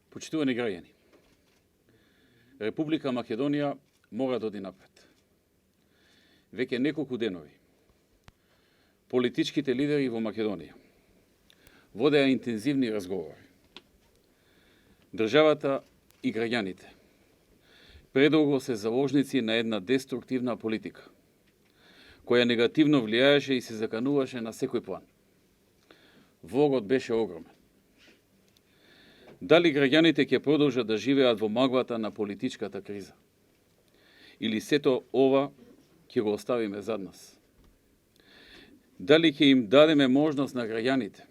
Почитувани граѓани, Република Македонија мора да оди напред. Веќе неколку денови политичките лидери во Македонија водеа интензивни разговори. Државата и граѓаните предолго се заложници на една деструктивна политика, која негативно влијаеше и се закануваше на секој план. Влогот беше огромен. Дали граѓаните ќе продолжат да живеат во маглата на политичката криза? Или сето ова ќе го оставиме зад нас? Дали ќе им дадеме можност на граѓаните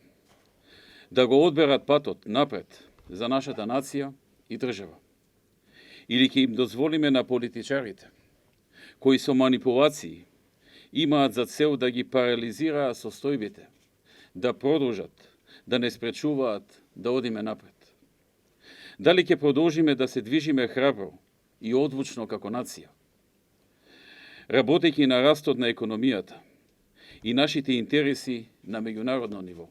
да го одберат патот напред за нашата нација и држава? Или ќе им дозволиме на политичарите, кои со манипулации имаат за цел да ги парализираат состојбите, да продолжат, да не спречуваат да одиме напред? Дали ќе продолжиме да се движиме храбро и одлучно како нација, работејќи на растот на економијата и нашите интереси на меѓународно ниво?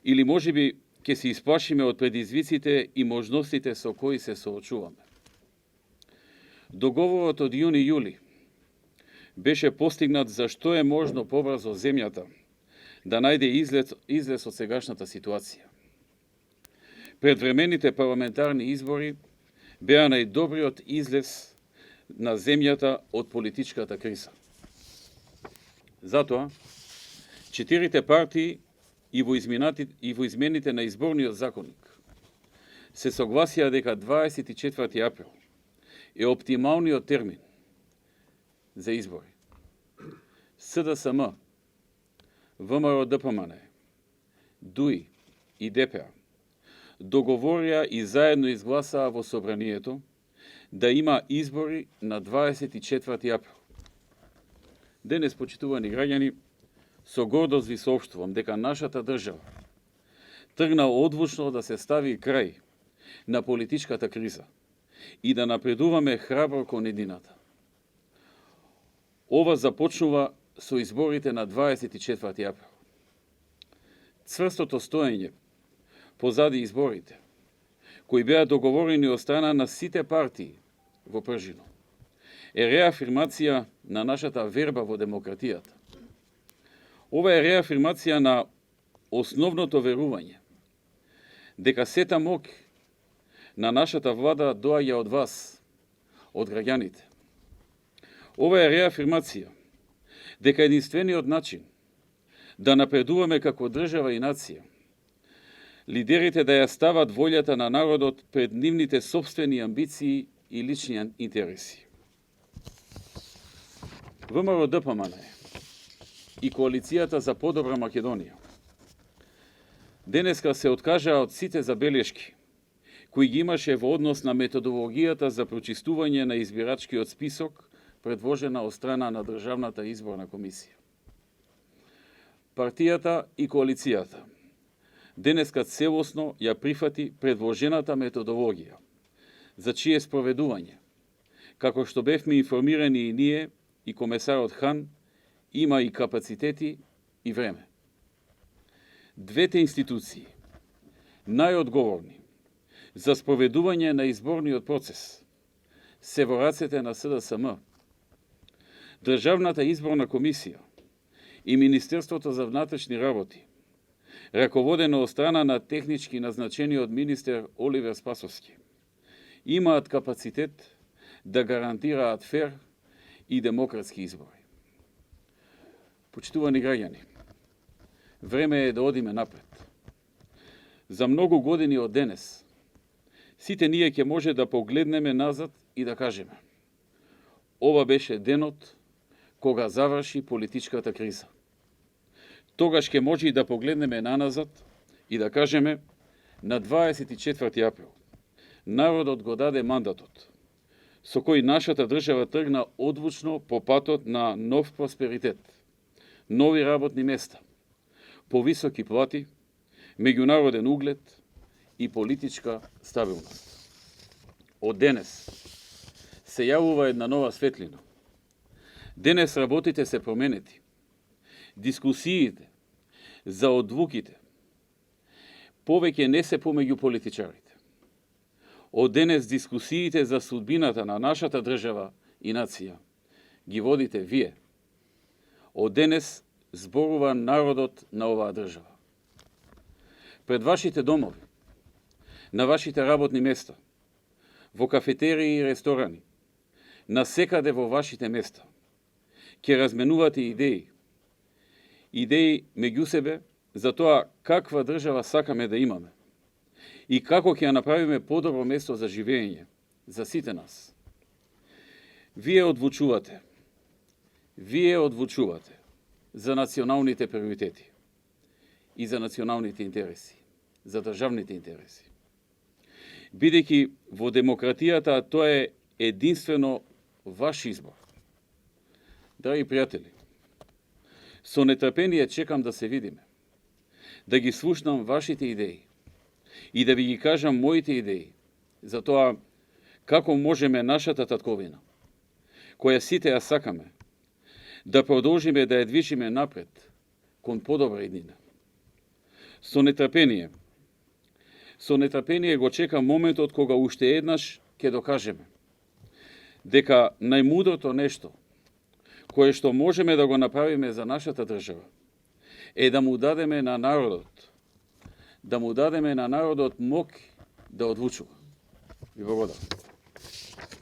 Или можеби ќе се исплашиме од предизвиците и можностите со кои се соочуваме? Договорот од јуни-јули беше постигнат за што е можно побрзо земјата да најде излез од сегашната ситуација. Предвремените парламентарни избори беа најдобриот излез на земјата од политичката криза. Затоа, 4 партии и во измените на изборниот законник се согласија дека 24 април е оптималниот термин за избори. СДСМ, ВМРО-ДПМН, ДУИ и ДПА договорија и заедно изгласаа во собранието да има избори на 24 април. Денес, почитувани граѓани, со гордост ви соопштувам дека нашата држава тргна одлучно да се стави крај на политичката криза и да напредуваме храбро кон едината. Ова започнува со изборите на 24 април. Цврстото стоење позади изборите, кои беа договорени од страна на сите партии во Пржино, е реафирмација на нашата верба во демократијата. Ова е реафирмација на основното верување дека сета моќ на нашата влада доаѓа од вас, од граѓаните. Ова е реафирмација дека единствениот начин да напредуваме како држава и нација, лидерите да ја стават волјата на народот пред нивните сопствени амбиции и лични интереси. ВМРО-ДПМН и Коалицијата за подобра Македонија денеска се откажаа од сите забелешки кои ги имаше во однос на методологијата за прочистување на избирачкиот список предложена од страна на Државната изборна комисија. Партијата и коалицијата денеска целосно ја прифати предложената методологија, за чие спроведување, како што бевме информирани и ние, и комесарот Хан, има и капацитети и време. Двете институции, најодговорни за спроведување на изборниот процес, се во рацете на СДСМ, Државната изборна комисија и Министерството за внатрешни работи, раководено од страна на технички назначениот министер Оливер Спасовски, имаат капацитет да гарантираат фер и демократски избори. Почитувани граѓани, време е да одиме напред. За многу години од денес, сите ние ќе може да погледнеме назад и да кажеме: ова беше денот кога заврши политичката криза. Тогаш ќе може и да погледнеме наназад и да кажеме: на 24 април народот го даде мандатот, со кој нашата држава тргна одлучно по патот на нов просперитет, нови работни места, повисоки плати, меѓународен углед и политичка стабилност. Од денес се јавува една нова светлина. Денес работите се променети. Дискусиите за одлуките повеќе не се помеѓу политичарите. Од денес дискусиите за судбината на нашата држава и нација ги водите вие. Од денес зборува народот на оваа држава. Пред вашите домови, на вашите работни места, во кафетерии и ресторани, насекаде во вашите места, ќе разменувате идеи. Идеи меѓу себе за тоа каква држава сакаме да имаме и како ќе ја направиме подобро место за живење за сите нас. Вие одлучувате за националните приоритети и за националните интереси, за државните интереси. Бидејќи во демократијата тоа е единствено ваш избор. Драги пријатели, со нетрпение чекам да се видиме, да ги слушнам вашите идеи и да ви ги кажам моите идеи за тоа како можеме нашата татковина, која сите ја сакаме, да продолжиме да ја движиме напред кон подобра иднина. Со нетрпение го чекам моментот кога уште еднаш ќе докажеме дека најмудрото нешто кое што можеме да го направиме за нашата држава е да му дадеме на народот, мок да одлучува. Ви благодарам.